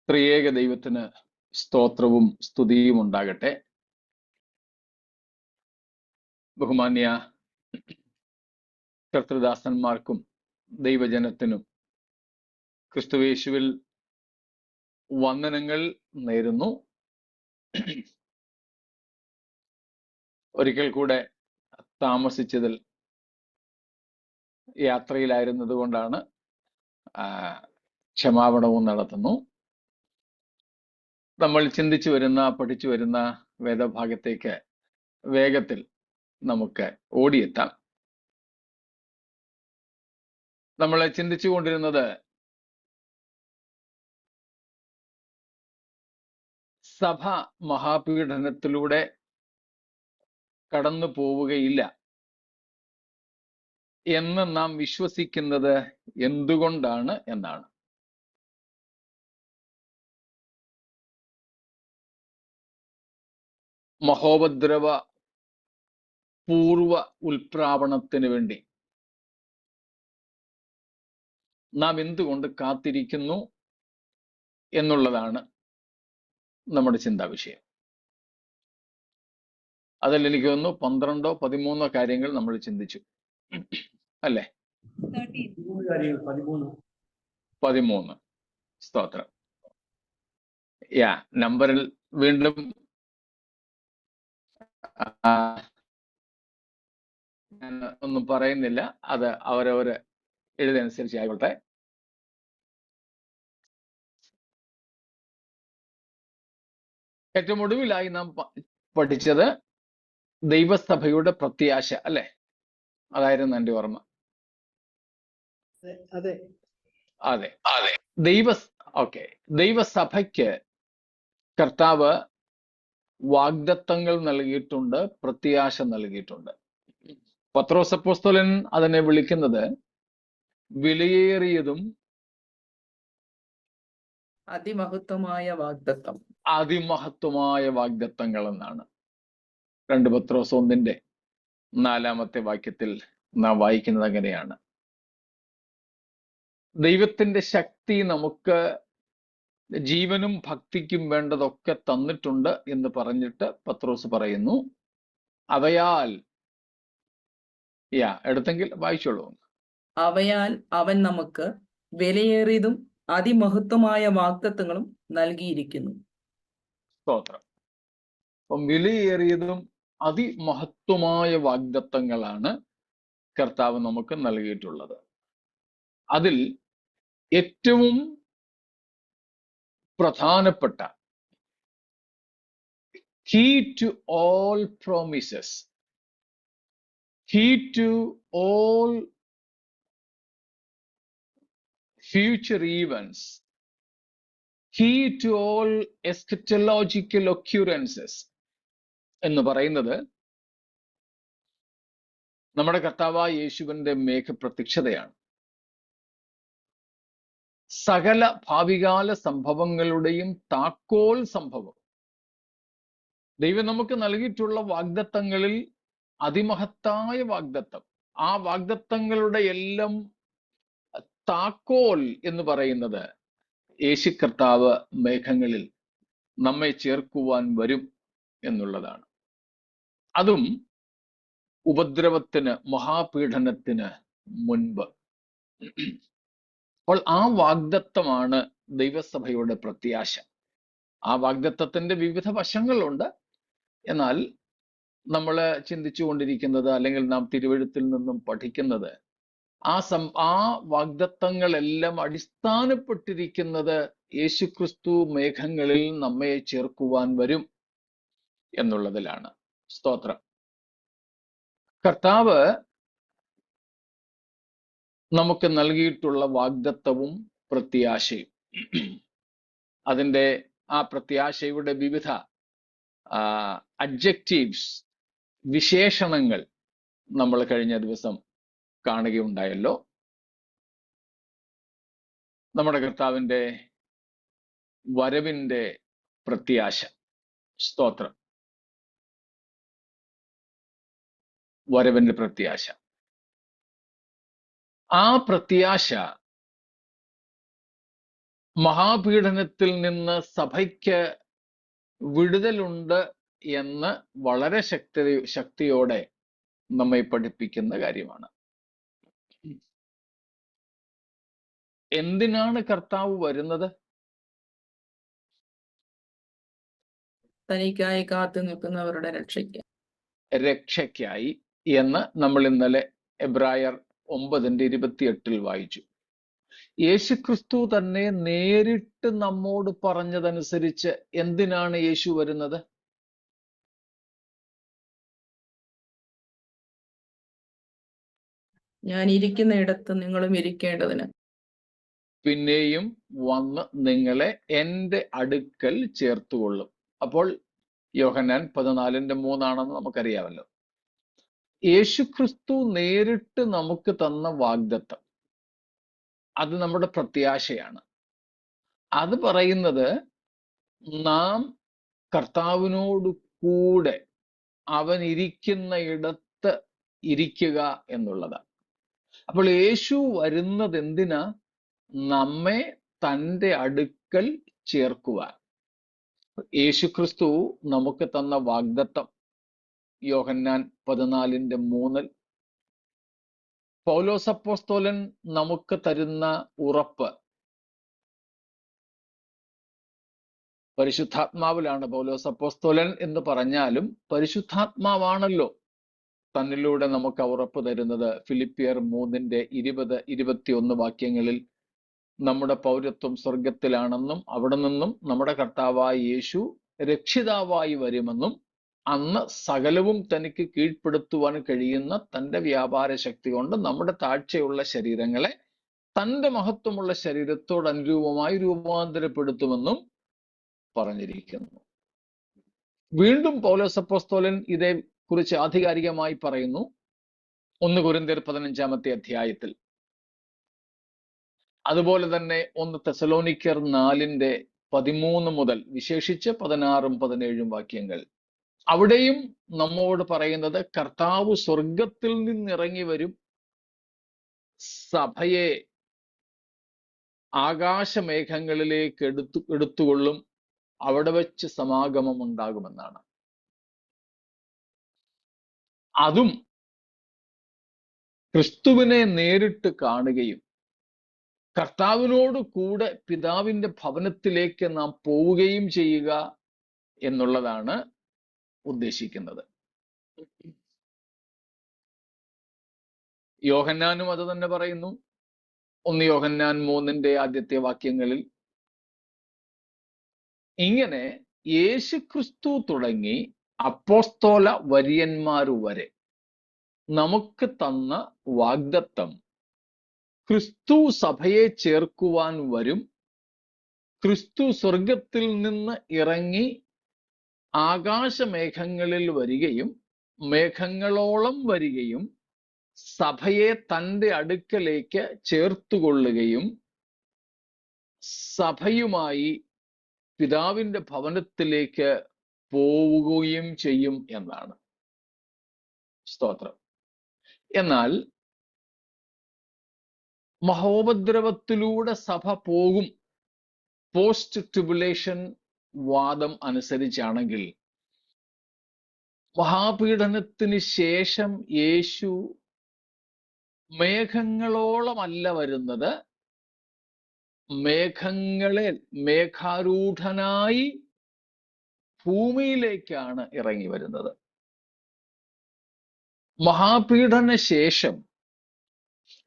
ത്രിയേക ദൈവത്തിന് സ്തോത്രവും സ്തുതിയും ഉണ്ടാകട്ടെ. ബഹുമാന്യ കർത്തൃദാസന്മാർക്കും ദൈവജനത്തിനും ക്രിസ്തുയേശുവിൽ വന്ദനങ്ങൾ നേരുന്നു. ഒരിക്കൽ കൂടെ താമസിച്ചതിൽ യാത്രയിലായിരുന്നത് കൊണ്ടാണ് ക്ഷമാപണവും നടത്തുന്നു. നമ്മൾ ചിന്തിച്ചു വരുന്ന പഠിച്ചു വരുന്ന വേദഭാഗത്തേക്ക് വേഗത്തിൽ നമുക്ക് ഓടിയെത്താം. നമ്മൾ ചിന്തിച്ചു കൊണ്ടിരുന്നത് സഭ മഹാപീഡനത്തിലൂടെ കടന്നു പോവുകയില്ല എന്ന് നാം വിശ്വസിക്കുന്നത് എന്തുകൊണ്ടാണ് എന്നാണ്. മഹോപദ്രവ പൂർവ ഉൽപ്രാവണത്തിന് വേണ്ടി നാം എന്തുകൊണ്ട് കാത്തിരിക്കുന്നു എന്നുള്ളതാണ് നമ്മുടെ ചിന്താ വിഷയം. അതിൽ എനിക്ക് തോന്നുന്നു 12-13 കാര്യങ്ങൾ നമ്മൾ ചിന്തിച്ചു അല്ലേ? 13. സ്തോത്രം. നമ്പറിൽ വീണ്ടും ഞാൻ ഒന്നും പറയുന്നില്ല, അത് അവരവര് എഴുതനുസരിച്ച് ആയിക്കോട്ടെ. ഏറ്റവും ഒടുവിലായി നാം പഠിച്ചത് ദൈവസഭയുടെ പ്രത്യാശ അല്ലെ? അതായിരുന്നു എൻ്റെ ഓർമ്മ. അതെ. ദൈവസഭയ്ക്ക് കർത്താവ് വാഗ്ദത്തങ്ങൾ നൽകിയിട്ടുണ്ട്, പ്രത്യാശ നൽകിയിട്ടുണ്ട്. പത്രോസ് അപ്പോസ്തലൻ അതിനെ വിളിക്കുന്നത് വിലയേറിയതും അതിമഹത്വമായ വാഗ്ദത്തങ്ങൾ എന്നാണ്. 2 പത്രോസ് 1:4 വാക്യത്തിൽ നാം വായിക്കുന്നത് അങ്ങനെയാണ്. ദൈവത്തിന്റെ ശക്തി നമുക്ക് ജീവനും ഭക്തിക്കും വേണ്ടതൊക്കെ തന്നിട്ടുണ്ട് എന്ന് പറഞ്ഞിട്ട് പത്രോസ് പറയുന്നു, അവയാൽ എടുത്തെങ്കിൽ വായിച്ചോളൂ. അവയാൽ അവൻ നമുക്ക് വിലയേറിയതും അതിമഹത്വമായ വാഗ്ദത്തങ്ങളും നൽകിയിരിക്കുന്നു. സ്തോത്രം. അപ്പം വിലയേറിയതും അതിമഹത്വമായ വാഗ്ദത്തങ്ങളാണ് കർത്താവ് നമുക്ക് നൽകിയിട്ടുള്ളത്. അതിൽ ഏറ്റവും പ്രധാനപ്പെട്ട key to all promises, key to all future events, key to all eschatological occurrences എന്ന് പറയുന്നത് നമ്മുടെ കർത്താവായ യേശുവിന്റെ മേഘപ്രത്യക്ഷതയാണ്. സകല ഭാവികാല സംഭവങ്ങളുടെയും താക്കോൽ സംഭവം. ദൈവം നമുക്ക് നൽകിയിട്ടുള്ള വാഗ്ദത്തങ്ങളിൽ അതിമഹത്തായ വാഗ്ദത്തം, ആ വാഗ്ദത്തങ്ങളുടെ എല്ലാം താക്കോൽ എന്ന് പറയുന്നത് യേശു കർത്താവ് മേഘങ്ങളിൽ നമ്മെ ചേർക്കുവാൻ വരും എന്നുള്ളതാണ്. അതും ഉപദ്രവത്തിന്, മഹാപീഡനത്തിന് മുൻപ്. അപ്പോൾ ആ വാഗ്ദത്തമാണ് ദൈവസഭയുടെ പ്രത്യാശ. ആ വാഗ്ദത്തത്തിന്റെ വിവിധ വശങ്ങളുണ്ട്. എന്നാൽ നമ്മൾ ചിന്തിച്ചു കൊണ്ടിരിക്കുന്നത്, അല്ലെങ്കിൽ നാം തിരുവെഴുത്തിൽ നിന്നും പഠിക്കുന്നത്, ആ വാഗ്ദത്തങ്ങളെല്ലാം അടിസ്ഥാനപ്പെട്ടിരിക്കുന്നത് യേശുക്രിസ്തു മേഘങ്ങളിൽ നമ്മെ ചേർക്കുവാൻ വരും എന്നുള്ളതിലാണ്. സ്തോത്രം. കർത്താവ് നമുക്ക് നൽകിയിട്ടുള്ള വാഗ്ദത്തവും പ്രത്യാശയും, അതിൻ്റെ ആ പ്രത്യാശയുടെ വിവിധ അഡ്ജക്റ്റീവ്സ്, വിശേഷണങ്ങൾ നമ്മൾ കഴിഞ്ഞ ദിവസം കാണുകയുണ്ടായല്ലോ. നമ്മുടെ കർത്താവിൻ്റെ വരവിൻ്റെ പ്രത്യാശ. സ്തോത്രം. വരവിൻ്റെ പ്രത്യാശ. ആ പ്രത്യാശ മഹാപീഡനത്തിൽ നിന്ന് സഭയ്ക്ക് വിടുതലുണ്ട് എന്ന് വളരെ ശക്തിയോടെ നമ്മെ പഠിപ്പിക്കുന്ന കാര്യമാണ്. എന്തിനാണ് കർത്താവ് വരുന്നത്? തനിക്കായി കാത്തു നിൽക്കുന്നവരുടെ രക്ഷയ്ക്കായി എന്ന് നമ്മൾ ഇന്നലെ എബ്രായർ 9:28 വായിച്ചു. യേശുക്രിസ്തു തന്നെ നേരിട്ട് നമ്മോട് പറഞ്ഞതനുസരിച്ച് എന്തിനാണ് യേശു വരുന്നത്? ഞാൻ ഇരിക്കുന്ന ഇടത്ത് നിങ്ങളും ഇരിക്കേണ്ടതിന്, പിന്നെയും വന്ന് നിങ്ങളെ എൻ്റെ അടുക്കൽ ചേർത്തുകൊള്ളും. അപ്പോൾ യോഹന്നാൻ 14:3 നമുക്കറിയാമല്ലോ. യേശുക്രിസ്തു നേരിട്ട് നമുക്ക് തന്ന വാഗ്ദത്തം, അത് നമ്മുടെ പ്രത്യാശയാണ്. അത് പറയുന്നത് നാം കർത്താവിനോട് കൂടെ അവൻ ഇരിക്കുന്ന ഇടത്ത് ഇരിക്കുക എന്നുള്ളതാണ്. അപ്പോൾ യേശു വരുന്നത് എന്തിനാ? നമ്മെ തൻ്റെ അടുക്കൽ ചേർക്കുവാൻ. യേശുക്രിസ്തു നമുക്ക് തന്ന വാഗ്ദത്തം യോഹന്നാൻ 14:3, പൗലോസ് അപ്പോസ്തലൻ നമുക്ക് തരുന്ന ഉറപ്പ്, പരിശുദ്ധാത്മാവിലാണ് പൗലോസ് അപ്പോസ്തലൻ എന്ന് പറഞ്ഞാലും പരിശുദ്ധാത്മാവാണല്ലോ തന്നിലൂടെ നമുക്ക് ഉറപ്പ് തരുന്നത്. ഫിലിപ്പിയർ 3:20-21 വാക്യങ്ങളിൽ നമ്മുടെ പൗരത്വം സ്വർഗത്തിലാണെന്നും അവിടെ നിന്നും നമ്മുടെ കർത്താവായ യേശു രക്ഷിതാവായി വരുമെന്നും അന്ന് സകലവും തനിക്ക് കീഴ്പ്പെടുത്തുവാൻ കഴിയുന്ന തൻ്റെ വ്യാപാര ശക്തി കൊണ്ട് നമ്മുടെ താഴ്ചയുള്ള ശരീരങ്ങളെ തൻ്റെ മഹത്വമുള്ള ശരീരത്തോട് അനുരൂപമായി രൂപാന്തരപ്പെടുത്തുമെന്നും പറഞ്ഞിരിക്കുന്നു. വീണ്ടും പൗലോസ് അപ്പോസ്തലൻ ഇതേ കുറിച്ച് ആധികാരികമായി പറയുന്നു 1 കൊരിന്ത്യർ 15 അതുപോലെ തന്നെ 1 തെസലോനിക്കർ 4:13 മുതൽ വിശേഷിച്ച് 16-17 വാക്യങ്ങൾ. അവിടെയും നമ്മോട് പറയുന്നത് കർത്താവ് സ്വർഗത്തിൽ നിന്നിറങ്ങി വരും, സഭയെ ആകാശമേഘങ്ങളിലേക്ക് എടുത്തുകൊള്ളും, അവിടെ വെച്ച് സമാഗമം ഉണ്ടാകുമെന്നാണ്. അതും ക്രിസ്തുവിനെ നേരിട്ട് കാണുകയും കർത്താവിനോട് കൂടെ പിതാവിന്റെ ഭവനത്തിലേക്ക് നാം പോവുകയും ചെയ്യുക എന്നുള്ളതാണ് ഉദ്ദേശിക്കുന്നത്. യോഹന്നാനും അത് തന്നെ പറയുന്നു. 1 യോഹന്നാൻ 3 ആദ്യത്തെ വാക്യങ്ങളിൽ ഇങ്ങനെ യേശുക്രിസ്തു തുടങ്ങി അപ്പോസ്തോല വര്യന്മാരു വരെ നമുക്ക് തന്ന വാഗ്ദത്തം ക്രിസ്തു സഭയെ ചേർക്കുവാൻ വരും, ക്രിസ്തു സ്വർഗത്തിൽ നിന്ന് ഇറങ്ങി ആകാശമേഘങ്ങളിൽ വരികയും മേഘങ്ങളോളം വരികയും സഭയെ തൻ്റെ അടുക്കലേക്ക് ചേർത്തുകൊള്ളുകയും സഭയുമായി പിതാവിന്റെ ഭവനത്തിലേക്ക് പോവുകയും ചെയ്യും എന്നാണ്. സ്തോത്രം. എന്നാൽ മഹോപദ്രവത്തിലൂടെ സഭ പോകും പോസ്റ്റ് ട്രിബുലേഷൻ വാദം അനുസരിച്ചാണെങ്കിൽ മഹാപീഡനത്തിന് ശേഷം യേശു മേഘങ്ങളോളമല്ല വരുന്നത്, മേഘാരൂഢനായി ഭൂമിയിലേക്കാണ് ഇറങ്ങി വരുന്നത്. മഹാപീഡന ശേഷം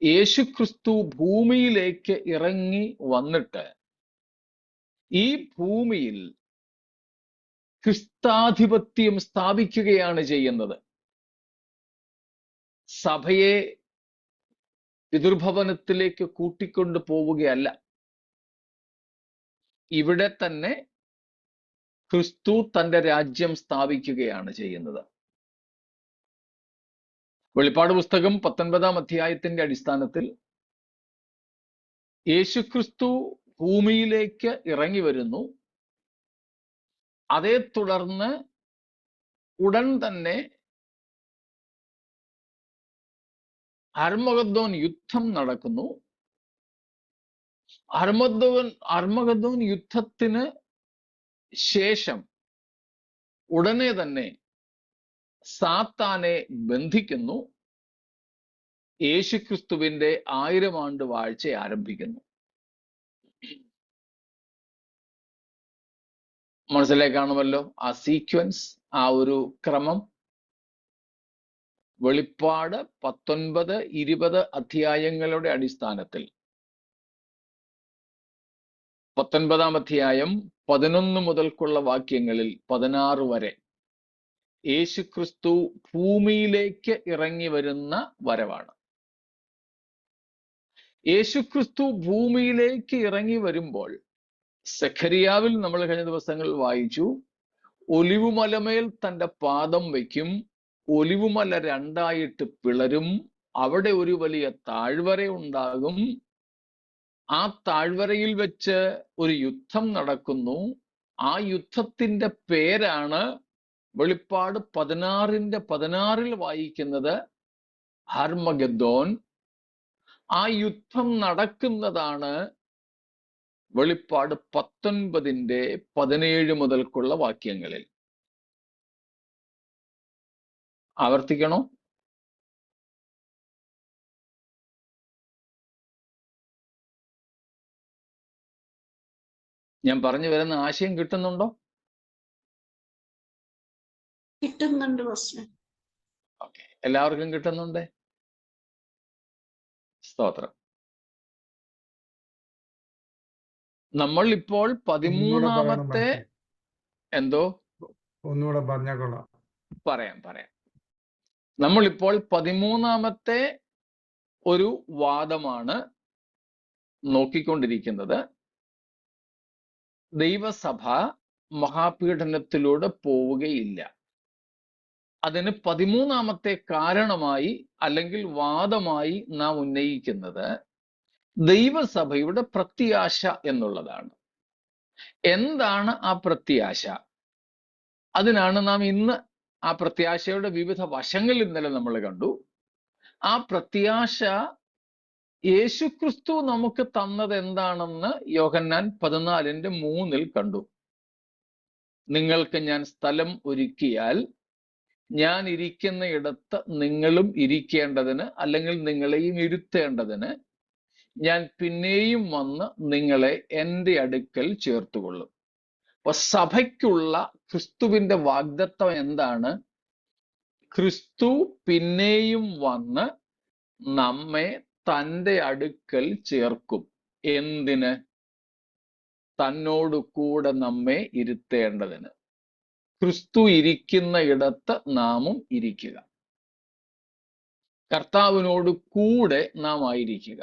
യേശുക്രിസ്തു ഭൂമിയിലേക്ക് ഇറങ്ങി വന്നിട്ട് ഈ ഭൂമിയിൽ ക്രിസ്താധിപത്യം സ്ഥാപിക്കുകയാണ് ചെയ്യുന്നത്. സഭയെ പിതൃഭവനത്തിലേക്ക് കൂട്ടിക്കൊണ്ടു പോവുകയല്ല, ഇവിടെ തന്നെ ക്രിസ്തു തൻ്റെ രാജ്യം സ്ഥാപിക്കുകയാണ് ചെയ്യുന്നത്. വെളിപ്പാട് പുസ്തകം 19 അടിസ്ഥാനത്തിൽ യേശുക്രിസ്തു ഭൂമിയിലേക്ക് ഇറങ്ങി വരുന്നു. അതേ തുടർന്ന് ഉടൻ തന്നെ അർമഗദ്ദോൻ യുദ്ധം നടക്കുന്നു. അർമഗദ്ദോൻ യുദ്ധത്തിന് ശേഷം ഉടനെ തന്നെ സാത്താനെ ബന്ധിക്കുന്നു. യേശുക്രിസ്തുവിന്റെ 1000 ആണ്ട് വാഴ്ച ആരംഭിക്കുന്നു. മനസ്സിലായി കാണുമല്ലോ ആ സീക്വൻസ്, ആ ഒരു ക്രമം. വെളിപ്പാട് 19, 20 അധ്യായങ്ങളുടെ അടിസ്ഥാനത്തിൽ 19-ാം അധ്യായം 11 മുതൽക്കുള്ള വാക്യങ്ങളിൽ 16 വരെ യേശുക്രിസ്തു ഭൂമിയിലേക്ക് ഇറങ്ങി വരുന്ന വരവാണ്. യേശുക്രിസ്തു ഭൂമിയിലേക്ക് ഇറങ്ങി വരുമ്പോൾ സെഖരിയാവിൽ നമ്മൾ കഴിഞ്ഞ ദിവസങ്ങളിൽ വായിച്ചു, ഒലിവുമലമേൽ തന്റെ പാദം വയ്ക്കും, ഒലിവുമല 2ആയിട്ട് പിളരും, അവിടെ ഒരു വലിയ താഴ്വര ഉണ്ടാകും, ആ താഴ്വരയിൽ വെച്ച് ഒരു യുദ്ധം നടക്കുന്നു. ആ യുദ്ധത്തിന്റെ പേരാണ് വെളിപ്പാട് 16-ൽ വായിക്കുന്നത് ഹർമഗദ്ദോൻ. ആ യുദ്ധം നടക്കുന്നതാണ് വെളിപ്പാട് 19-17 മുതൽക്കുള്ള വാക്യങ്ങളിൽ. ആവർത്തിക്കണോ? ഞാൻ പറഞ്ഞു വരുന്ന ആശയം കിട്ടുന്നുണ്ടോ? കിട്ടുന്നുണ്ട്. ഓക്കെ, എല്ലാവർക്കും കിട്ടുന്നുണ്ട്. സ്തോത്രം. നമ്മൾ ഇപ്പോൾ 13-ാമത്തെ എന്തോ ഒന്നുകൂടെ പറഞ്ഞാൽ പറയാം. നമ്മളിപ്പോൾ 13-ാമത്തെ ഒരു വാദമാണ് നോക്കിക്കൊണ്ടിരിക്കുന്നത്. ദൈവസഭ മഹാപീഡനത്തിലൂടെ പോവുകയില്ല. അതിന് 13-ാമത്തെ കാരണമായി അല്ലെങ്കിൽ വാദമായി നാം ഉന്നയിക്കുന്നത് ദൈവസഭയുടെ പ്രത്യാശ എന്നുള്ളതാണ്. എന്താണ് ആ പ്രത്യാശ? അതിനാണ് നാം ഇന്ന് ആ പ്രത്യാശയുടെ വിവിധ വശങ്ങൾ ഇന്നലെ നമ്മൾ കണ്ടു. ആ പ്രത്യാശ യേശുക്രിസ്തു നമുക്ക് തന്നത് എന്താണെന്ന് യോഹന്നാൻ 14:3 കണ്ടു. നിങ്ങൾക്ക് ഞാൻ സ്ഥലം ഒരുക്കിയാൽ ഞാൻ ഇരിക്കുന്ന ഇടത്ത് നിങ്ങളും ഇരിക്കേണ്ടതിന്, അല്ലെങ്കിൽ നിങ്ങളെയും ഇരുത്തേണ്ടതിന് ഞാൻ പിന്നെയും വന്ന് നിങ്ങളെ എൻ്റെ അടുക്കൽ ചേർത്തുകൊള്ളും. അപ്പൊ സഭയ്ക്കുള്ള ക്രിസ്തുവിന്റെ വാഗ്ദത്തം എന്താണ്? ക്രിസ്തു പിന്നെയും വന്ന് നമ്മെ തൻ്റെ അടുക്കൽ ചേർക്കും. എന്തിന്? തന്നോട് കൂടെ നമ്മെ ഇരുത്തേണ്ടതിന്. ക്രിസ്തു ഇരിക്കുന്ന ഇടത്ത് നാമും ഇരിക്കുക, കർത്താവിനോട് കൂടെ നാം ആയിരിക്കുക.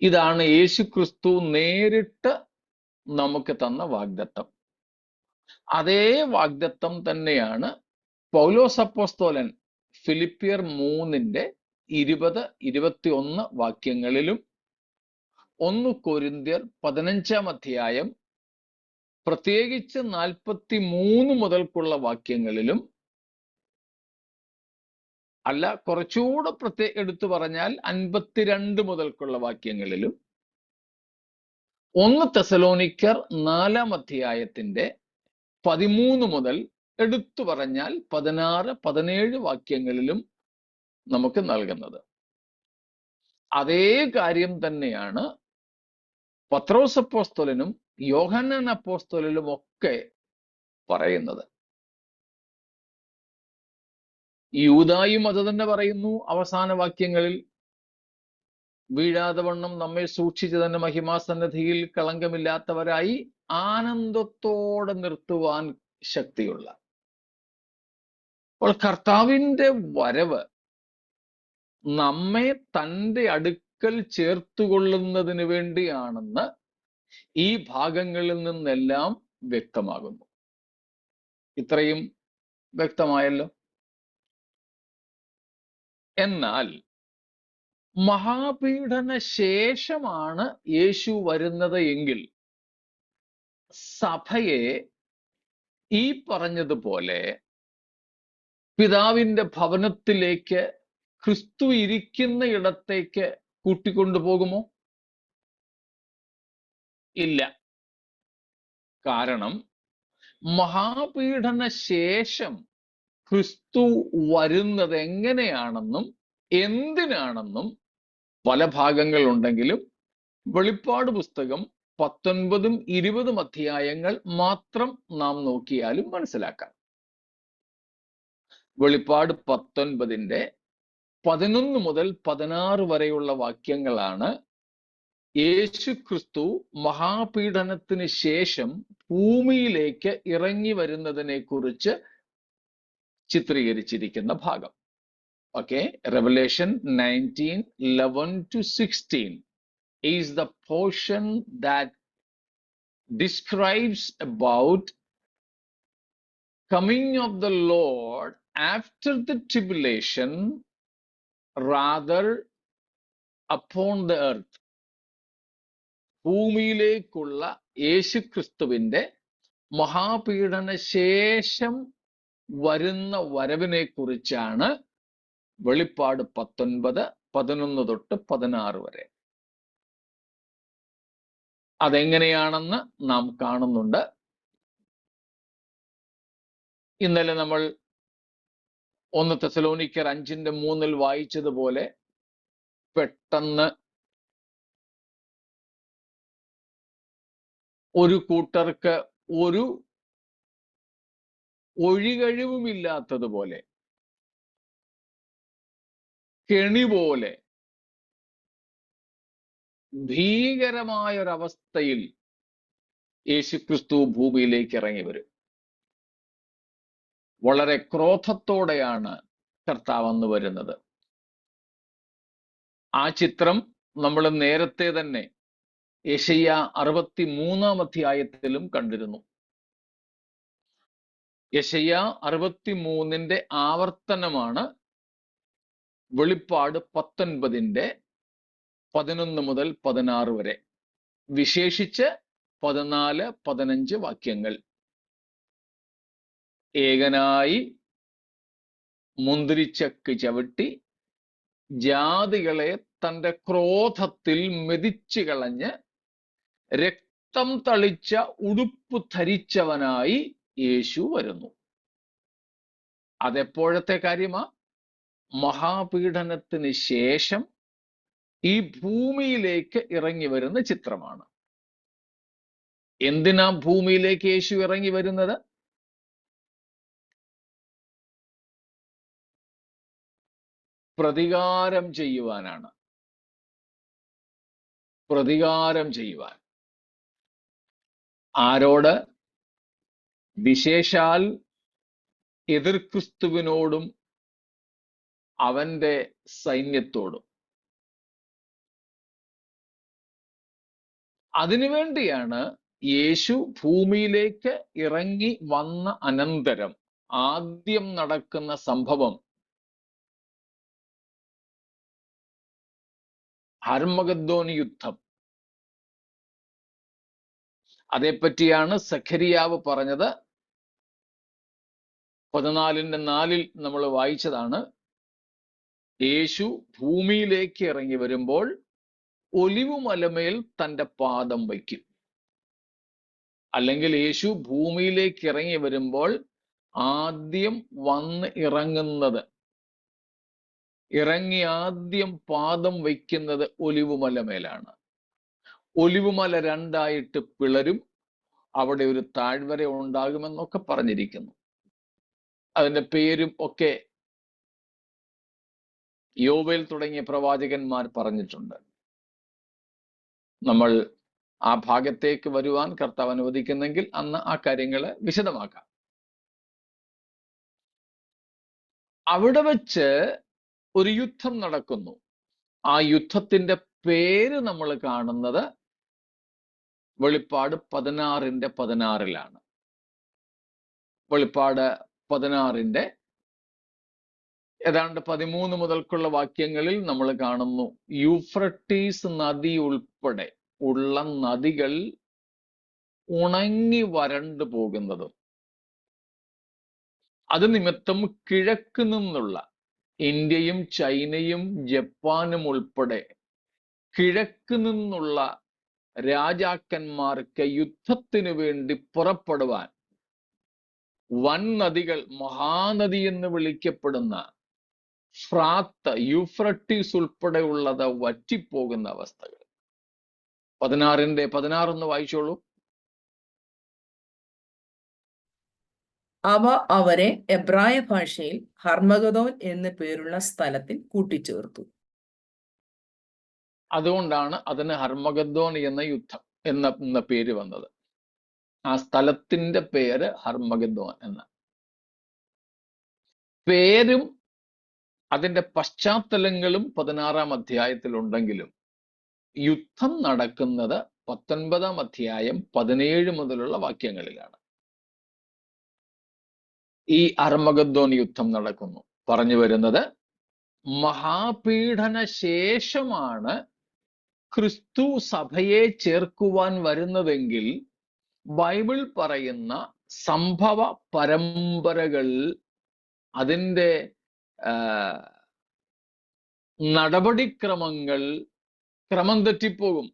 ഇതാണ് യേശുക്രിസ്തു നേരിട്ട് നമുക്ക് തന്ന വാഗ്ദത്തം. അതേ വാഗ്ദത്തം തന്നെയാണ് പൗലോസ് അപ്പോസ്തലൻ ഫിലിപ്പിയർ 3:20-21 വാക്യങ്ങളിലും 1 കൊരിന്ത്യർ 15-ാം അധ്യായം പ്രത്യേകിച്ച് 43 മുതൽക്കുള്ള വാക്യങ്ങളിലും, അല്ല കുറച്ചുകൂടെ എടുത്തു പറഞ്ഞാൽ 52 മുതൽക്കുള്ള വാക്യങ്ങളിലും, 1 തെസലോനിക്കർ 4-ാം അധ്യായത്തിന്റെ 13 മുതൽ എടുത്തു പറഞ്ഞാൽ 16-17 വാക്യങ്ങളിലും നമുക്ക് നൽകുന്നത്. അതേ കാര്യം തന്നെയാണ് പത്രോസ് അപ്പോസ്തലനും യോഹന്നാൻ അപ്പോസ്തലനും ഒക്കെ പറയുന്നത്. യൂദായും അത് തന്നെ പറയുന്നു അവസാന വാക്യങ്ങളിൽ. വീഴാതെ വണ്ണം നമ്മെ സൂക്ഷിച്ച് തന്നെ മഹിമാസന്നിധിയിൽ കളങ്കമില്ലാത്തവരായി ആനന്ദത്തോടെ നിർത്തുവാൻ ശക്തിയുള്ള. അപ്പോൾ കർത്താവിന്റെ വരവ് നമ്മെ തൻ്റെ അടുക്കൽ ചേർത്തുകൊള്ളുന്നതിന് വേണ്ടിയാണെന്ന് ഈ ഭാഗങ്ങളിൽ നിന്നെല്ലാം വ്യക്തമാകുന്നു. ഇത്രയും വ്യക്തമായല്ലോ. എന്നാൽ മഹാപീഡന ശേഷമാണ് യേശു വരുന്നത് എങ്കിൽ സഭയെ ഈ പറഞ്ഞതുപോലെ പിതാവിന്റെ ഭവനത്തിലേക്ക് ക്രിസ്തു ഇരിക്കുന്ന ഇടത്തേക്ക് കൂട്ടിക്കൊണ്ടുപോകുമോ? ഇല്ല. കാരണം മഹാപീഡന ശേഷം ക്രിസ്തു വരുന്നത് എങ്ങനെയാണെന്നും എന്തിനാണെന്നും പല ഭാഗങ്ങളുണ്ടെങ്കിലും വെളിപ്പാട് പുസ്തകം 19ഉം 20ഉം അധ്യായങ്ങൾ മാത്രം നാം നോക്കിയാലും മനസ്സിലാക്കാം. വെളിപ്പാട് 19ന്റെ 11 മുതൽ 16 വരെയുള്ള വാക്യങ്ങളാണ് യേശു ക്രിസ്തു മഹാപീഡനത്തിന് ശേഷം ഭൂമിയിലേക്ക് ഇറങ്ങി വരുന്നതിനെ കുറിച്ച് ചിത്രീകരിച്ചിരിക്കുന്ന ഭാഗം. Okay, Revelation 19:11-16 is the portion that describes about coming of the Lord after the tribulation, rather upon the earth. ഭൂമിയിലേക്കുള്ള യേശുക്രിസ്തുവിന്റെ മഹാപീഡന ശേഷം വരുന്ന വരവിനെ കുറിച്ചാണ് വെളിപ്പാട് 19, 11 തൊട്ട് 16 വരെ. അതെങ്ങനെയാണെന്ന് നാം കാണുന്നുണ്ട്. ഇന്നലെ നമ്മൾ 1 തെസലോനിക്കർ 5:3 വായിച്ചതുപോലെ പെട്ടെന്ന് ഒരു കൂട്ടർക്ക് ഒരു ഒഴികഴിവുമില്ലാത്തതുപോലെ കെണി പോലെ ഭീകരമായൊരവസ്ഥയിൽ യേശുക്രിസ്തു ഭൂമിയിലേക്ക് ഇറങ്ങി വരും. വളരെ ക്രോധത്തോടെയാണ് കർത്താവ് വരുന്നത്. ആ ചിത്രം നമ്മൾ നേരത്തെ തന്നെ യെശയ്യാ 63-ാം അധ്യായത്തിലും കണ്ടിരുന്നു. യെശയ്യാ 63-ന്റെ ആവർത്തനമാണ് വെളിപ്പാട് 19ന്റെ 11 മുതൽ 16 വരെ, വിശേഷിച്ച് 14, 15 വാക്യങ്ങൾ. ഏകനായി മുന്തിരിച്ചക്ക് ചവിട്ടി ജാതികളെ തന്റെ ക്രോധത്തിൽ മെതിച്ചു കളഞ്ഞ് രക്തം തളിച്ച ഉടുപ്പ് ധരിച്ചവനായി യേശു വരുന്നു. അതെപ്പോഴത്തെ കാര്യമാ? മഹാപീഡനത്തിന് ശേഷം ഈ ഭൂമിയിലേക്ക് ഇറങ്ങി വരുന്ന ചിത്രമാണ്. എന്തിനാ ഭൂമിയിലേക്ക് യേശു ഇറങ്ങി വരുന്നത്? പ്രതികാരം ചെയ്യുവാനാണ്. പ്രതികാരം ചെയ്യുവാൻ. ആരോട്? വിശേഷാൽ എതിർ ക്രിസ്തുവിനോടും അവന്റെ സൈന്യത്തോടും. അതിനുവേണ്ടിയാണ് യേശു ഭൂമിയിലേക്ക് ഇറങ്ങി വന്ന അനന്തരം ആദ്യം നടക്കുന്ന സംഭവം ഹർമഗദ്ദോൻ യുദ്ധം. അതേപ്പറ്റിയാണ് സഖരിയാവ് പറഞ്ഞത്. 14:4 നമ്മൾ വായിച്ചതാണ്. യേശു ഭൂമിയിലേക്ക് ഇറങ്ങി വരുമ്പോൾ ഒലിവുമലമേൽ തന്റെ പാദം വയ്ക്കും. അല്ലെങ്കിൽ യേശു ഭൂമിയിലേക്ക് ഇറങ്ങി വരുമ്പോൾ ആദ്യം വന്ന് ഇറങ്ങി ആദ്യം പാദം വയ്ക്കുന്നത് ഒലിവുമലമേലാണ്. ഒലിവുമല രണ്ടായിട്ട് പിളരും, അവിടെ ഒരു താഴ്വര ഉണ്ടാകുമെന്നൊക്കെ പറഞ്ഞിരിക്കുന്നു. അതിന്റെ പേരും ഒക്കെ യോവേൽ തുടങ്ങിയ പ്രവാചകന്മാർ പറഞ്ഞിട്ടുണ്ട്. നമ്മൾ ആ ഭാഗത്തേക്ക് വരുവാൻ കർത്താവ് അനുവദിക്കുന്നെങ്കിൽ അന്ന് ആ കാര്യങ്ങള് വിശദമാക്കാം. അവിടെ വെച്ച് ഒരു യുദ്ധം നടക്കുന്നു. ആ യുദ്ധത്തിന്റെ പേര് നമ്മൾ കാണുന്നത് വെളിപ്പാട് 16:16 വെളിപ്പാട് 16ന്റെ ഏതാണ്ട് 13 മുതൽക്കുള്ള വാക്യങ്ങളിൽ നമ്മൾ കാണുന്നു, യൂഫ്രട്ടീസ് നദി ഉൾപ്പെടെ ഉള്ള നദികൾ ഉണങ്ങി വരണ്ടു പോകുന്നതും അത് നിമിത്തം കിഴക്ക് നിന്നുള്ള ഇന്ത്യയും ചൈനയും ജപ്പാനും ഉൾപ്പെടെ കിഴക്ക് നിന്നുള്ള രാജാക്കന്മാർക്ക് യുദ്ധത്തിനു വേണ്ടി പുറപ്പെടുവാൻ വൻ നദികൾ, മഹാനദി എന്ന് വിളിക്കപ്പെടുന്ന ഫ്രാത്ത്, യൂഫ്രട്ടീസ് ഉൾപ്പെടെയുള്ളത് വറ്റിപ്പോകുന്ന അവസ്ഥകൾ. 16 വായിച്ചോളൂ. അവ അവരെ എബ്രായ ഭാഷയിൽ ഹർമഗദോൻ എന്ന് പേരുള്ള സ്ഥലത്തിൽ കൂട്ടിച്ചേർത്തു. അതുകൊണ്ടാണ് അതിന് ഹർമഗദ്ദോൻ എന്ന യുദ്ധം എന്ന പേര് വന്നത്. ആ സ്ഥലത്തിന്റെ പേര് ഹർമഗദ്ദോൻ എന്ന പേരും അതിന്റെ പശ്ചാത്തലങ്ങളും 16 അധ്യായത്തിലുണ്ടെങ്കിലും യുദ്ധം നടക്കുന്നത് 19 അധ്യായം 17 മുതലുള്ള വാക്യങ്ങളിലാണ്. ഈ ഹർമഗദ്ദോൻ യുദ്ധം നടക്കുന്നു. പറഞ്ഞു വരുന്നത്, മഹാപീഡന ശേഷമാണ് ക്രിസ്തു സഭയെ ചേർക്കുവാൻ വരുന്നതെങ്കിൽ ബൈബിൾ പറയുന്ന സംഭവ പരമ്പരകൾ, അതിൻ്റെ നടപടിക്രമങ്ങൾ ക്രമം തെറ്റിപ്പോകും.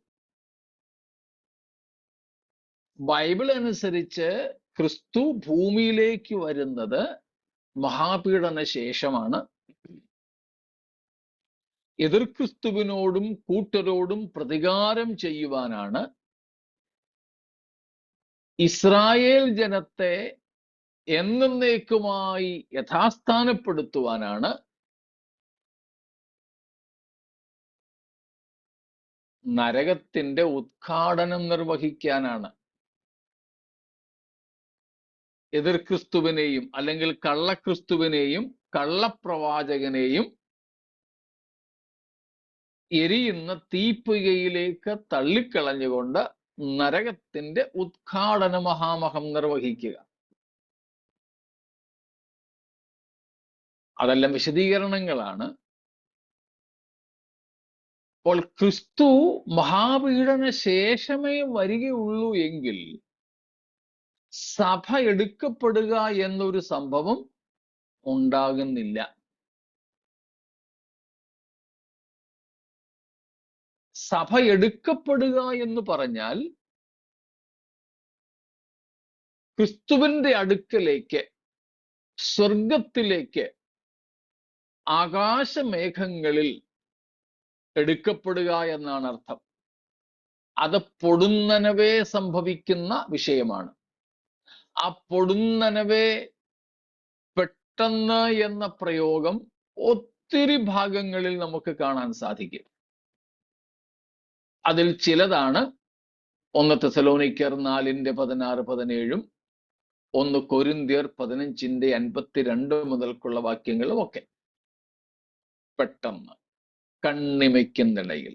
ബൈബിൾ അനുസരിച്ച് ക്രിസ്തു ഭൂമിയിലേക്ക് വരുന്നത് മഹാപീഡന ശേഷമാണ്. എതിർ ക്രിസ്തുവിനോടും കൂട്ടരോടും പ്രതികാരം ചെയ്യുവാനാണ്. ഇസ്രായേൽ ജനത്തെ എന്നേക്കുമായി യഥാസ്ഥാനപ്പെടുത്തുവാനാണ്. നരകത്തിന്റെ ഉദ്ഘാടനം നിർവഹിക്കാനാണ്. എതിർ ക്രിസ്തുവിനെയും അല്ലെങ്കിൽ കള്ളക്രിസ്തുവിനെയും കള്ളപ്രവാചകനെയും എരിയുന്ന തീപ്പുകയിലേക്ക് തള്ളിക്കളഞ്ഞുകൊണ്ട് നരകത്തിന്റെ ഉദ്ഘാടന മഹാമഹം നിർവഹിക്കുക. അതെല്ലാം വിശദീകരണങ്ങളാണ്. അപ്പോൾ ക്രിസ്തു മഹാപീഡന ശേഷമേ വരികയുള്ളൂ എങ്കിൽ സഭ എടുക്കപ്പെടുക എന്നൊരു സംഭവം ഉണ്ടാകുന്നില്ല. സഭ എടുക്കപ്പെടുക എന്ന് പറഞ്ഞാൽ ക്രിസ്തുവിന്റെ അടുക്കലേക്ക്, സ്വർഗത്തിലേക്ക്, ആകാശമേഘങ്ങളിൽ എടുക്കപ്പെടുക എന്നാണ് അർത്ഥം. അത് പൊടുന്നനവേ സംഭവിക്കുന്ന വിഷയമാണ്. ആ പൊടുന്നനവേ, പെട്ടെന്ന് എന്ന പ്രയോഗം ഒത്തിരി ഭാഗങ്ങളിൽ നമുക്ക് കാണാൻ സാധിക്കും. അതിൽ ചിലതാണ് 1 തെസ്സലോനിക്കർ 4:16-17, 1 കൊരിന്ത്യർ 15:52 മുതൽക്കുള്ള വാക്യങ്ങളും ഒക്കെ. പെട്ടെന്ന്, കണ്ണിമയ്ക്കുന്നിടയിൽ,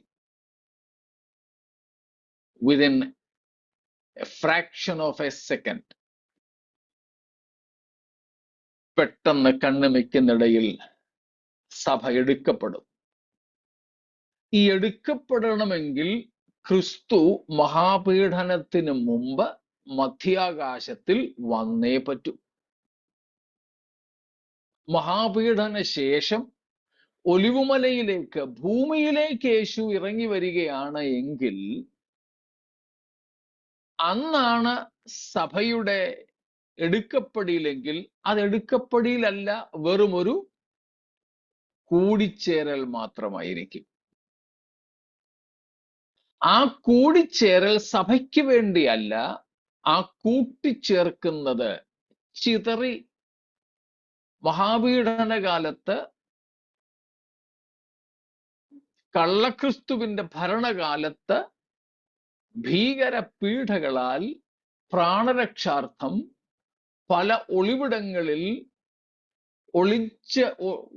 within a fraction of a second, പെട്ടെന്ന് കണ്ണിമയ്ക്കുന്നിടയിൽ സഭ എടുക്കപ്പെടും. ഈ എടുക്കപ്പെടണമെങ്കിൽ ക്രിസ്തു മഹാപീഡനത്തിന് മുമ്പ് മധ്യാകാശത്തിൽ വന്നേ പറ്റൂ. മഹാപീഡന ശേഷം ഒലിവുമലയിലേക്ക്, ഭൂമിയിലേക്ക് യേശു ഇറങ്ങി വരികയാണ് എങ്കിൽ അന്നാണ് സഭയുടെ എടുക്കപ്പെടിയിലെങ്കിൽ അത് എടുക്കപ്പെടിയിലല്ല, വെറുമൊരു കൂടിച്ചേരൽ മാത്രമായിരിക്കും. ആ കൂടിച്ചേരൽ സഭയ്ക്ക് വേണ്ടിയല്ല. ആ കൂട്ടിച്ചേർക്കുന്നത് ചിതറി മഹാപീഡന കാലത്ത് കള്ളക്രിസ്തുവിന്റെ ഭരണകാലത്ത് ഭീകര പീഡകളാൽ പ്രാണരക്ഷാർത്ഥം പല ഒളിവിടങ്ങളിൽ ഒളിച്ച്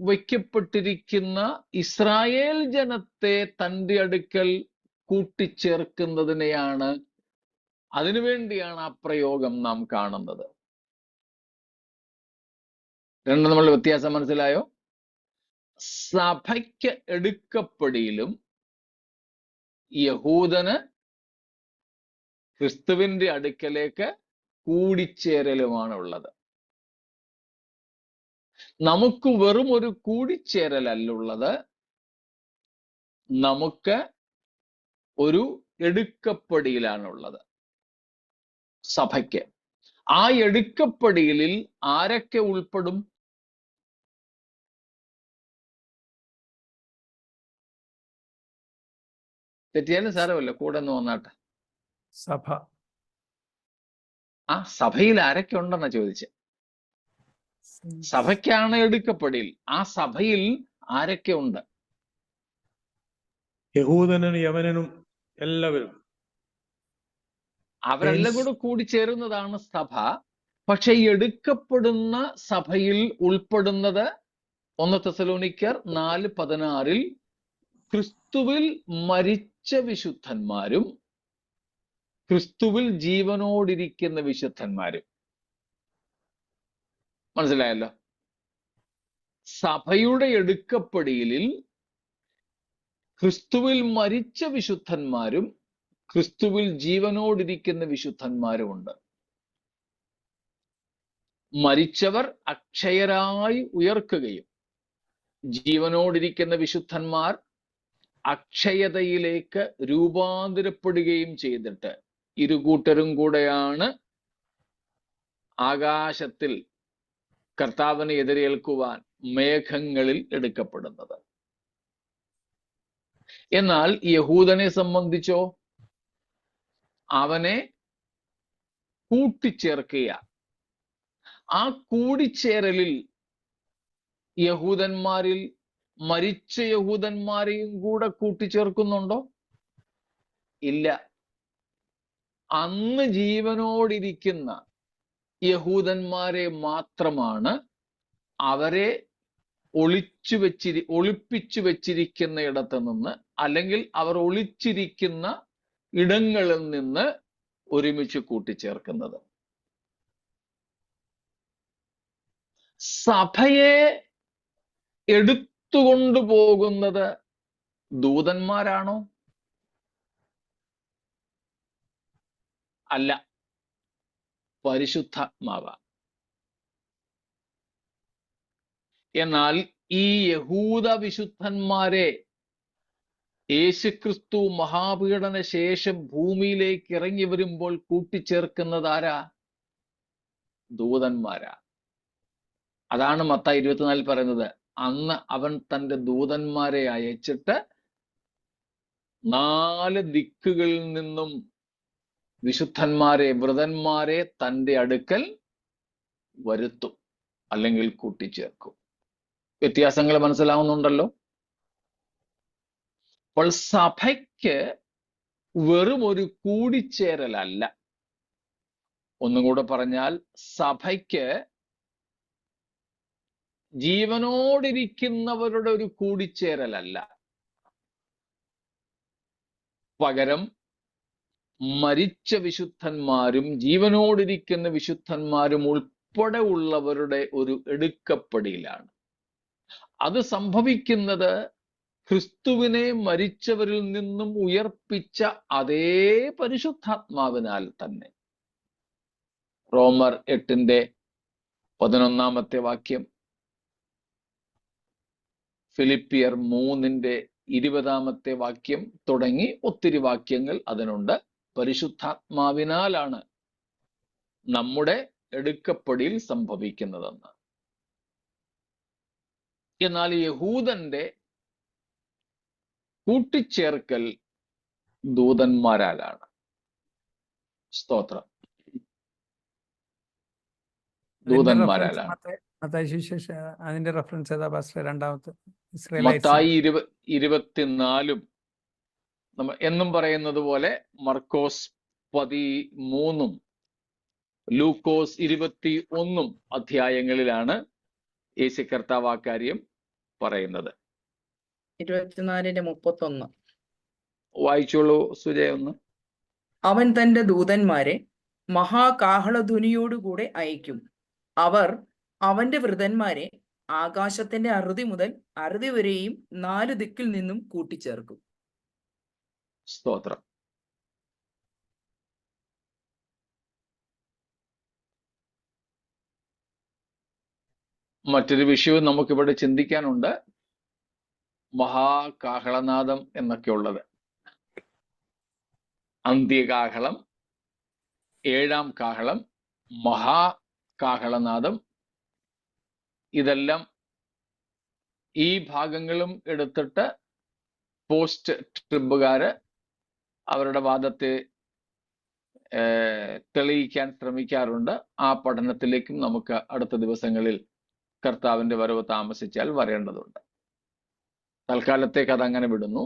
വയ്ക്കപ്പെട്ടിരിക്കുന്ന ഇസ്രായേൽ ജനത്തെ തൻ്റെ അടുക്കൽ കൂട്ടിച്ചേർക്കുന്നതിനെയാണ്, അതിനുവേണ്ടിയാണ് ആ പ്രയോഗം നാം കാണുന്നത്. രണ്ടും തമ്മിലുള്ള വ്യത്യാസം മനസ്സിലായോ? സഭയ്ക്ക് എടുക്കപ്പെടിയിലും യഹൂദന് ക്രിസ്തുവിന്റെ അടുക്കലേക്ക് കൂടിച്ചേരലുമാണ് ഉള്ളത്. നമുക്ക് വെറും ഒരു കൂടിച്ചേരലല്ലുള്ളത്, നമുക്ക് ഒരു എടുക്കപ്പടിയിലാണുള്ളത് സഭയ്ക്ക്. ആ എടുക്കപ്പടിയിലിൽ ആരൊക്കെ ഉൾപ്പെടും? തെറ്റിയാലും സാരമല്ല, കൂടെ ഒന്ന് വന്നാട്ടെ. സഭ. ആ സഭയിൽ ആരൊക്കെ ഉണ്ടെന്നാ ചോദിച്ചെ. സഭയ്ക്കാണ് എടുക്കപ്പടിയിൽ. ആ സഭയിൽ ആരൊക്കെ ഉണ്ട്? യഹൂദനും യവനനും എല്ലാവരും. അവരെല്ലാം കൂടെ കൂടിച്ചേരുന്നതാണ് സഭ. പക്ഷെ എടുക്കപ്പെടുന്ന സഭയിൽ ഉൾപ്പെടുന്നത് 1 തെസ്സലോനിക്കർ 4:16 ക്രിസ്തുവിൽ മരിച്ച വിശുദ്ധന്മാരും ക്രിസ്തുവിൽ ജീവനോടിരിക്കുന്ന വിശുദ്ധന്മാരും. മനസ്സിലായല്ലോ? സഭയുടെ എടുക്കപ്പടിയിലിൽ ക്രിസ്തുവിൽ മരിച്ച വിശുദ്ധന്മാരും ക്രിസ്തുവിൽ ജീവനോടിരിക്കുന്ന വിശുദ്ധന്മാരുമുണ്ട്. മരിച്ചവർ അക്ഷയരായി ഉയർക്കുകയും ജീവനോടിരിക്കുന്ന വിശുദ്ധന്മാർ അക്ഷയതയിലേക്ക് രൂപാന്തരപ്പെടുകയും ചെയ്തിട്ട് ഇരുകൂട്ടരും കൂടെയാണ് ആകാശത്തിൽ കർത്താവിനെ എതിരേൽക്കുവാൻ മേഘങ്ങളിൽ എടുക്കപ്പെടുന്നത്. എന്നാൽ യഹൂദനെ സംബന്ധിച്ചോ, അവനെ കൂട്ടിച്ചേർക്കുക. ആ കൂടിച്ചേരലിൽ യഹൂദന്മാരിൽ മരിച്ച യഹൂദന്മാരെയും കൂടെ കൂട്ടിച്ചേർക്കുന്നുണ്ടോ? ഇല്ല. അന്ന് ജീവനോടിരിക്കുന്ന യഹൂദന്മാരെ മാത്രമാണ് അവരെ ഒളിപ്പിച്ചു വെച്ചിരിക്കുന്ന ഇടത്ത് നിന്ന്, അല്ലെങ്കിൽ അവർ ഒളിച്ചിരിക്കുന്ന ഇടങ്ങളിൽ നിന്ന് ഒരുമിച്ച് കൂട്ടിച്ചേർക്കുന്നത്. സഭയെ എടുത്തുകൊണ്ടുപോകുന്നത് ദൂതന്മാരാണോ? അല്ല, പരിശുദ്ധാത്മാവ. എന്നാൽ ഈ യഹൂദ വിശുദ്ധന്മാരെ യേശുക്രിസ്തു മഹാപീഡന ശേഷം ഭൂമിയിലേക്ക് ഇറങ്ങി വരുമ്പോൾ കൂട്ടിച്ചേർക്കുന്നത് ആരാ? ദൂതന്മാരാ. അതാണ് മത്തായി 24 പറയുന്നത്, അന്ന് അവൻ തൻ്റെ ദൂതന്മാരെ അയച്ചിട്ട് 4 ദിക്കുകളിൽ നിന്നും വിശുദ്ധന്മാരെ, വൃതന്മാരെ തൻ്റെ അടുക്കൽ വരുത്തും, അല്ലെങ്കിൽ കൂട്ടിച്ചേർക്കും. വ്യത്യാസങ്ങൾ മനസ്സിലാവുന്നുണ്ടല്ലോ? അപ്പോൾ സഭയ്ക്ക് വെറും ഒരു കൂടിച്ചേരലല്ല. ഒന്നും കൂടെ പറഞ്ഞാൽ, സഭയ്ക്ക് ജീവനോടിരിക്കുന്നവരുടെ ഒരു കൂടിച്ചേരലല്ല. പകരം മരിച്ച വിശുദ്ധന്മാരും ജീവനോടിരിക്കുന്ന വിശുദ്ധന്മാരും ഉൾപ്പെടെ ഉള്ളവരുടെ ഒരു എടുക്കപ്പടിയിലാണ്. അത് സംഭവിക്കുന്നത് ക്രിസ്തുവിനെ മരിച്ചവരിൽ നിന്നും ഉയർപ്പിച്ച അതേ പരിശുദ്ധാത്മാവിനാൽ തന്നെ. റോമർ 8:11 വാക്യം, ഫിലിപ്പിയർ 3:20 വാക്യം തുടങ്ങി ഒത്തിരി വാക്യങ്ങൾ അതിനുണ്ട്. പരിശുദ്ധാത്മാവിനാലാണ് നമ്മുടെ എടുക്കപ്പടിയിൽ സംഭവിക്കുന്നതെന്ന്. എന്നാൽ യഹൂദന്റെ കൂട്ടിച്ചേർക്കൽ ദൂതന്മാരാലാണ്. സ്തോത്രം. ദൂതന്മാരാലാണ്. അതിന്റെ റെഫറൻസ് ഏതാ പാസ്റ്റർ? രണ്ടാമത്തെ മത്തായി 24 എന്നും പറയുന്നത് പോലെ മർക്കോസ് 13 ലൂക്കോസ് 21 അധ്യായങ്ങളിലാണ് യേശു കർത്താവ് ആ കാര്യം പറയുന്നത്. 24:31 വായിച്ചോളൂ സുജയ ഒന്ന്. അവൻ തന്റെ ദൂതന്മാരെ മഹാകാഹളധ്വനിയോടുകൂടെ അയക്കും. അവർ അവന്റെ വൃതന്മാരെ ആകാശത്തിന്റെ അറുതി മുതൽ അറുതി വരെയും 4 ദിക്കിൽ നിന്നും കൂട്ടിച്ചേർക്കും. സ്തോത്രം. മറ്റൊരു വിഷയവും നമുക്കിവിടെ ചിന്തിക്കാനുണ്ട്. മഹാകാഹളനാദം എന്നൊക്കെ ഉള്ളത്. അന്ത്യകാഹളം, ഏഴാം കാഹളം, മഹാകാഹളനാദം, ഇതെല്ലാം ഈ ഭാഗങ്ങളും എടുത്തിട്ട് പോസ്റ്റ് ട്രിബുകാര് അവരുടെ വാദത്തെ തെളിയിക്കാൻ ശ്രമിക്കാറുണ്ട്. ആ പഠനത്തിലേക്കും നമുക്ക് അടുത്ത ദിവസങ്ങളിൽ കർത്താവിന്റെ വരവ് താമസിച്ചാൽ വരേണ്ടതുണ്ട്. തൽക്കാലത്തേക്ക് അതങ്ങനെ വിടുന്നു.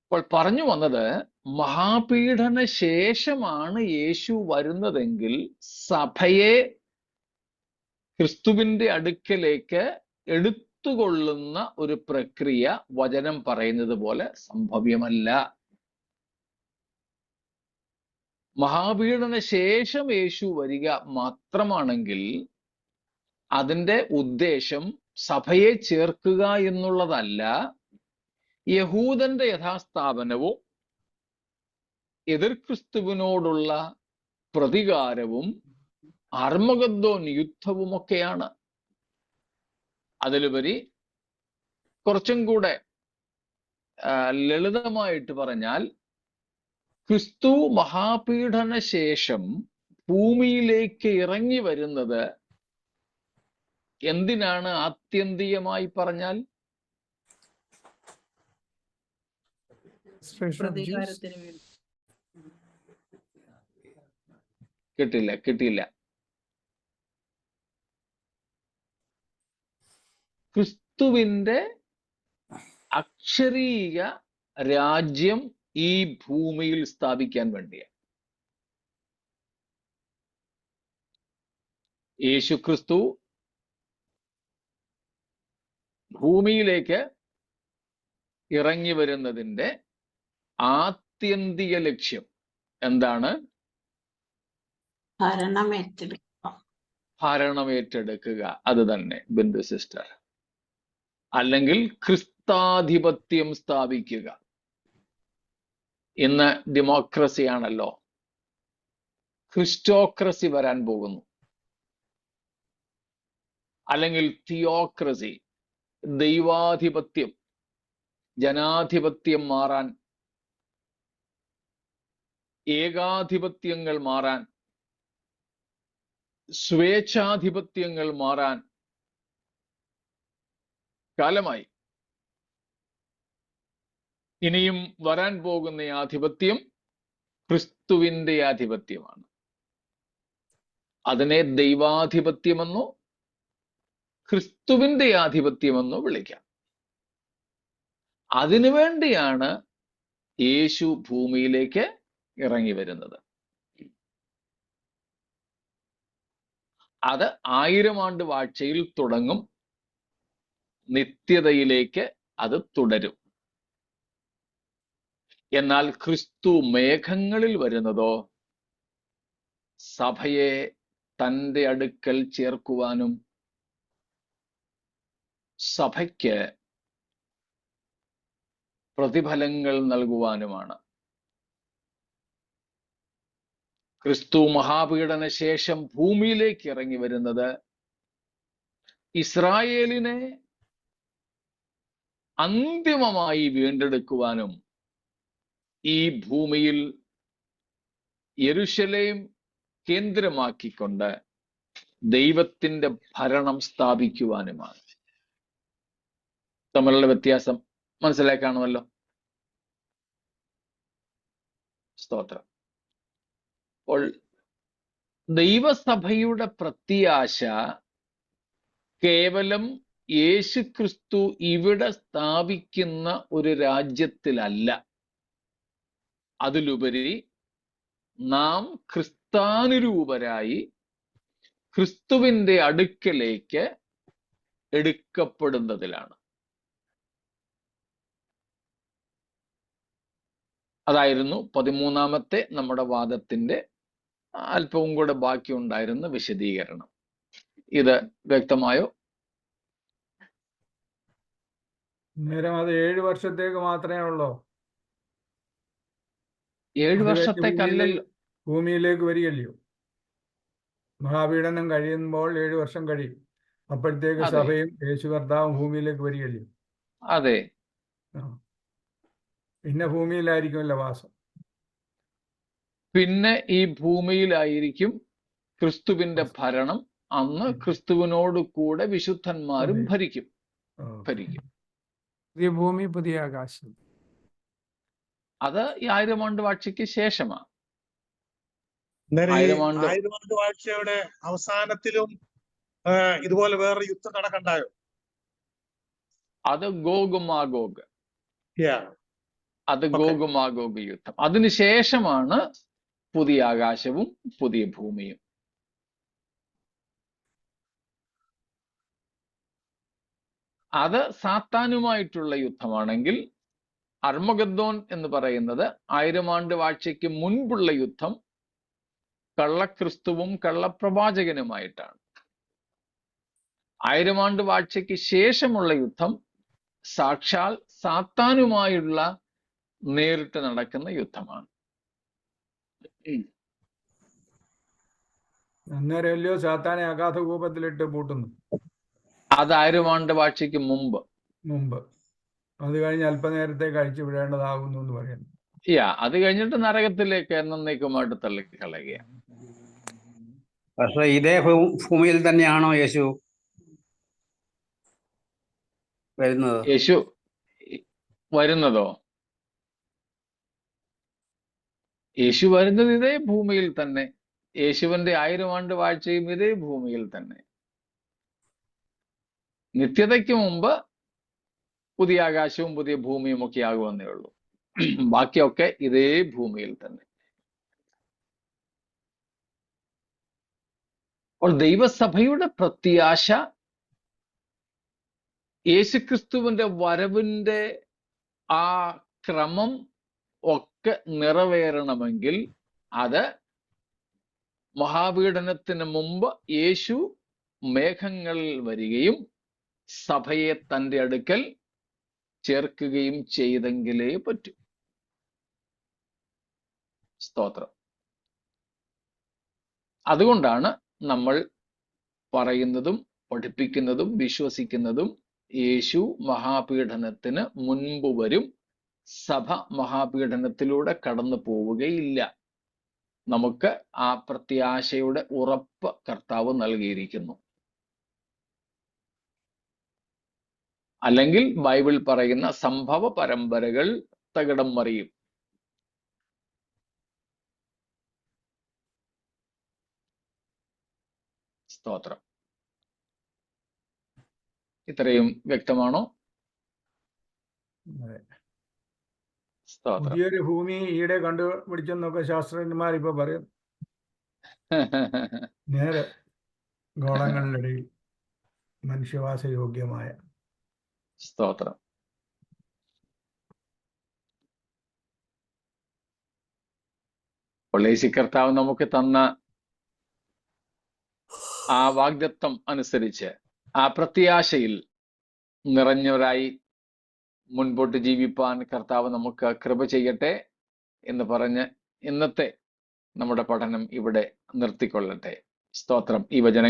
അപ്പോൾ പറഞ്ഞു വന്നത്, മഹാപീഡന ശേഷമാണ് യേശു വരുന്നതെങ്കിൽ സഭയെ ക്രിസ്തുവിന്റെ അടുക്കലേക്ക് എടുത്തുകൊള്ളുന്ന ഒരു പ്രക്രിയ വചനം പറയുന്നത് പോലെ സംഭവ്യമല്ല. മഹാപീഡന ശേഷം യേശു വരിക മാത്രമാണെങ്കിൽ അതിൻ്റെ ഉദ്ദേശം സഭയെ ചേർക്കുക എന്നുള്ളതല്ല, യഹൂദന്റെ യഥാസ്ഥാപനവും എതിർ ക്രിസ്തുവിനോടുള്ള പ്രതികാരവും അർമ്മഗദ്ദോൻ യുദ്ധവുമൊക്കെയാണ്. അതിലുപരി കുറച്ചും കൂടെ ലളിതമായിട്ട് പറഞ്ഞാൽ, ക്രിസ്തു മഹാപീഡന ശേഷം ഭൂമിയിലേക്ക് ഇറങ്ങി വരുന്നത് എന്തിനാണ്? ആത്യന്തികമായി പറഞ്ഞാൽ പ്രതികാരത്തിന് വേണ്ടി. കിട്ടില്ല. ക്രിസ്തുവിന്റെ അക്ഷരീയ രാജ്യം ഈ ഭൂമിയിൽ സ്ഥാപിക്കാൻ വേണ്ടിയാണ്. യേശു ക്രിസ്തു ഭൂമിയിലേക്ക് ഇറങ്ങി വരുന്നതിൻ്റെ ആത്യന്തിക ലക്ഷ്യം എന്താണ്? ഭരണമേറ്റെടുക്കുക. അത് തന്നെ ബിന്ദു സിസ്റ്റർ. അല്ലെങ്കിൽ ക്രിസ്താധിപത്യം സ്ഥാപിക്കുക. ഇന്ന് ഡെമോക്രസി ആണല്ലോ, ക്രിസ്റ്റോക്രസി വരാൻ പോകുന്നു. അല്ലെങ്കിൽ തിയോക്രസി, ദൈവാധിപത്യം, ജനാധിപത്യം മാറാൻ, ഏകാധിപത്യങ്ങൾ മാറാൻ, സ്വേച്ഛാധിപത്യങ്ങൾ മാറാൻ കാലമായി. ഇനിയും വരാൻ പോകുന്ന ആധിപത്യം ക്രിസ്തുവിന്റെ ആധിപത്യമാണ്. അതിനെ ദൈവാധിപത്യമെന്നോ ക്രിസ്തുവിന്റെ ആധിപത്യമെന്നോ വിളിക്കാം. അതിനുവേണ്ടിയാണ് യേശു ഭൂമിയിലേക്ക് ഇറങ്ങി വരുന്നത്. അത് 1000 ആണ്ട് വാഴ്ചയിൽ തുടങ്ങും, നിത്യതയിലേക്ക് അത് തുടരും. എന്നാൽ ക്രിസ്തു മേഘങ്ങളിൽ വരുന്നതോ സഭയെ തൻ്റെ അടുക്കൽ ചേർക്കുവാനും സഭയ്ക്ക് പ്രതിഫലങ്ങൾ നൽകുവാനുമാണ്. ക്രിസ്തു മഹാപീഡന ശേഷം ഭൂമിയിലേക്ക് ഇറങ്ങി വരുന്നത് ഇസ്രായേലിനെ അന്തിമമായി വീണ്ടെടുക്കുവാനും ഈ ഭൂമിയിൽ യെരുശലേം കേന്ദ്രമാക്കിക്കൊണ്ട് ദൈവത്തിന്റെ ഭരണം സ്ഥാപിക്കുവാനുമാണ്. തമ്മിലുള്ള വ്യത്യാസം മനസ്സിലാക്കാണുമല്ലോ. സ്തോത്രം. അപ്പോൾ ദൈവസഭയുടെ പ്രത്യാശ കേവലം യേശുക്രിസ്തു ഇവിടെ സ്ഥാപിക്കുന്ന ഒരു രാജ്യത്തിലല്ല. അതിലുപരി നാം ക്രിസ്താനുരൂപരായി ക്രിസ്തുവിന്റെ അടുക്കലേക്ക് എടുക്കപ്പെടുന്നതിലാണ്. അതായിരുന്നു 13ാമത്തെ നമ്മുടെ വാദത്തിന്റെ അല്പവും കൂടെ ബാക്കിയുണ്ടായിരുന്ന വിശദീകരണം. ഇത് വ്യക്തമായോ? നേരം അത് 7 വർഷത്തേക്ക് മാത്രമേ ഉള്ളൂ. 7 വർഷത്തേക്കല്ലല്ലോ. ഭൂമിയിലേക്ക് വരികയല്ലയോ. മഹാപീഡനം കഴിയുമ്പോൾ 7 വർഷം കഴിയും. അപ്പോഴത്തേക്ക് അതെ. സഭയും യേശു കർത്താവും ഭൂമിയിലേക്ക് വരികയല്ലയോ. അതെ. പിന്നെ ഭൂമിയിലായിരിക്കുമല്ലോ വാസം. പിന്നെ ഈ ഭൂമിയിലായിരിക്കും ക്രിസ്തുവിന്റെ ഭരണം. അന്ന് ക്രിസ്തുവിനോട് കൂടെ വിശുദ്ധന്മാരും ഭരിക്കും. പുതിയ ഭൂമി പുതിയ ആകാശം. അത് ഈ 1000 ആണ്ട് വാഴ്ചയ്ക്ക് ശേഷമാണ്. അന്നേരം ഈ 1000 ആണ്ട് 1000 ആണ്ട് വാഴ്ചയുടെ അവസാനത്തിലും ഇതുപോലെ വേറെ യുദ്ധം നടക്കണ്ടായോ? അത് ഗോഗ് മാഗോഗ്. Yeah. അത് Okay. ഗോഗ് മാഗോഗ് യുദ്ധം. അതിനുശേഷമാണ് പുതിയ ആകാശവും പുതിയ ഭൂമിയും. അത് സാത്താനുമായിട്ടുള്ള യുദ്ധമാണെങ്കിൽ അർമഗദ്ദോൻ എന്ന് പറയുന്നത് 1000 ആണ്ട് വാഴ്ചയ്ക്ക് മുൻപുള്ള യുദ്ധം കള്ളക്രിസ്തുവും കള്ളപ്രവാചകനുമായിട്ടാണ്. 1000 ആണ്ട് വാഴ്ചയ്ക്ക് ശേഷമുള്ള യുദ്ധം സാക്ഷാൽ സാത്താനുമായുള്ള നേരിട്ട് നടക്കുന്ന യുദ്ധമാണ്. അന്നേരമല്ലയോ സാത്താനെ അഗാധ കൂപത്തിലിട്ട് പൂട്ടുന്നു. അത് 1000 ആണ്ട് വാഴ്ചയ്ക്ക് മുമ്പ്. അത് കഴിഞ്ഞ് അല്പനേരത്തേക്ക് അഴിച്ചു വിടേണ്ടതാകുന്നു എന്ന് പറയുന്നു. അത് കഴിഞ്ഞിട്ട് നരകത്തിലേക്ക് എന്നേക്കുമായിട്ട് തള്ളിക്കളയുക. പക്ഷെ ഇതേ ഭൂമിയിൽ തന്നെയാണോ യേശു വരുന്നത്? യേശു വരുന്നതോ? യേശു വരുന്നത് ഇതേ ഭൂമിയിൽ തന്നെ. യേശുവിന്റെ 1000 ആണ്ട് വാഴ്ചയും ഇതേ ഭൂമിയിൽ തന്നെ. നിത്യതയ്ക്ക് മുമ്പ് പുതിയ ആകാശവും പുതിയ ഭൂമിയും ഒക്കെ ആകുമെന്നേ ഉള്ളൂ. ബാക്കിയൊക്കെ ഇതേ ഭൂമിയിൽ തന്നെ. അപ്പോൾ ദൈവസഭയുടെ പ്രത്യാശ യേശുക്രിസ്തുവിന്റെ വരവിന്റെ ആ ക്രമം ഒക്കെ നിറവേറണമെങ്കിൽ അത് മഹാപീഡനത്തിന് മുമ്പ് യേശു മേഘങ്ങളിൽ വരികയും സഭയെ തൻ്റെ അടുക്കൽ ചേർക്കുകയും ചെയ്തെങ്കിലേ പറ്റൂ. സ്തോത്രം. അതുകൊണ്ടാണ് നമ്മൾ പറയുന്നതും പഠിപ്പിക്കുന്നതും വിശ്വസിക്കുന്നതും യേശു മഹാപീഡനത്തിന് മുൻപ് വരും, സഭ മഹാപീഡനത്തിലൂടെ കടന്നു പോവുകയില്ല. നമുക്ക് ആ പ്രത്യാശയുടെ ഉറപ്പ് കർത്താവ് നൽകിയിരിക്കുന്നു. അല്ലെങ്കിൽ ബൈബിൾ പറയുന്ന സംഭവ പരമ്പരകൾ തകിടം മറിയും. സ്തോത്രം. ഇത്രയും വ്യക്തമാണോ? സ്തോത്രം. പുതിയൊരു ഭൂമി ഈയിടെ കണ്ടുപിടിച്ചെന്നൊക്കെ ശാസ്ത്രജ്ഞന്മാർ ഇപ്പൊ പറയും. നേരെ ഗോളങ്ങളിലിടയിൽ മനുഷ്യവാസയോഗ്യമായ. സ്തോത്രം. യേശു കർത്താവ് നമുക്ക് തന്ന ആ വാഗ്ദത്തം അനുസരിച്ച് ആ പ്രത്യാശയിൽ നിറഞ്ഞവരായി മുൻപോട്ട് ജീവിപ്പാൻ കർത്താവ് നമുക്ക് കൃപ ചെയ്യട്ടെ എന്ന് പറഞ്ഞ് ഇന്നത്തെ നമ്മുടെ പഠനം ഇവിടെ നിർത്തിക്കൊള്ളട്ടെ. സ്തോത്രം. ഈ വചനം